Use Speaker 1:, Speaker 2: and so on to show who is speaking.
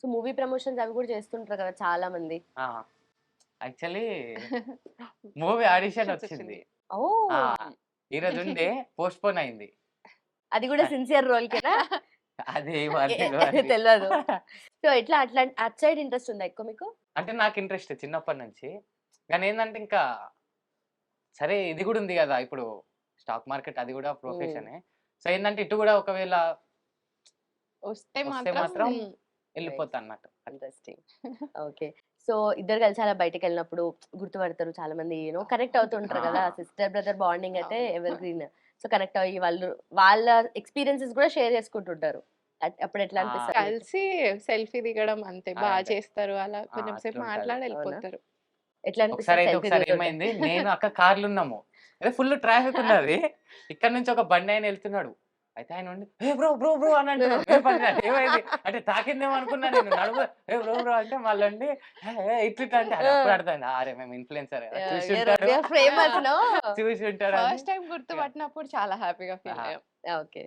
Speaker 1: So movie promotions అవి కూడా చేస్తుంటారు కదా చాలా మంది.
Speaker 2: యాక్చువల్లీ మూవీ ఆడిషన్ వచ్చింది.
Speaker 1: ఓ
Speaker 2: ఈ రోజు ఉండే పోస్ట్ పోన్ అయింది.
Speaker 1: అది కూడా సిన్సియర్ రోల్ కేనా?
Speaker 2: అది
Speaker 1: తెలియదు. సో ఎట్లా అట్లా అట్ సైడ్ ఇంట్రెస్ట్ ఉందా ఎక్కువ మీకు?
Speaker 2: అంటే నాకు ఇంట్రెస్ట్ చిన్నప్పటి నుంచి. కానీ ఏంటంటే ఇంకా సరే ఇది కూడా ఉంది కదా ఇప్పుడు స్టాక్ మార్కెట్ అది కూడా ప్రొఫెషనే. సో ఏంటంటే ఇటు కూడా ఒకవేళ
Speaker 3: వస్తే
Speaker 2: మాత్రం
Speaker 3: మాత్రం
Speaker 2: వెళ్ళిపోతా అన్నట్టు.
Speaker 1: ఇంట్రెస్టింగ్. ఓకే. సో ఇద్దరు కలిసి అలా బయటకి వెళ్ళినప్పుడు గుర్తుపడతారు చాలా మంది కనెక్ట్ అవుతుంటారు కదా. సిస్టర్ బ్రదర్ బాండింగ్ అయితే ఎవర్ గ్రీన్. సో కనెక్ట్ అయ్యి వాళ్ళ ఎక్స్పీరియన్సెస్ కూడా షేర్ చేసుకుంటుంటారు. అప్పుడు ఎట్లా అనిపిస్తుంది?
Speaker 3: కలిసి సెల్ఫీ దిగడం అంతే. బాగా చేస్తారు అలా కొంచెం సేపు
Speaker 2: అట్లుంటది.
Speaker 3: మాట్లాడి వెళ్ళిపోతారు.
Speaker 1: ఎట్లా
Speaker 2: ఒకసారి
Speaker 1: అనిపిస్తుంది?
Speaker 2: ఏమైంది, నేను అక్క కార్లు ఉన్నాము, అదే ఫుల్ ట్రాఫిక్ ఉన్నది. ఇక్కడ నుంచి ఒక బండి ఆయన వెళ్తున్నాడు. అయితే ఆయన ఉండి ఏ బ్రో బ్రో బ్రో అని అంటున్నాడు. ఏమైంది అంటే తాకిందేమో అనుకున్నా నేను. నడుము ఏ బ్రో బ్రో అంటే మళ్ళీ ఇట్లా అంటే అప్పుడు అర్థమైంది అరే మేము ఇన్ఫ్లుయెన్సర్ చూసి ఉంటాడు
Speaker 1: ఫేమస్ నో.
Speaker 2: చూసి ఉంటాడు
Speaker 3: ఫస్ట్ టైం గుర్తుపట్టినప్పుడు చాలా హ్యాపీగా ఫీల్ అయ్యాం.
Speaker 1: ఓకే.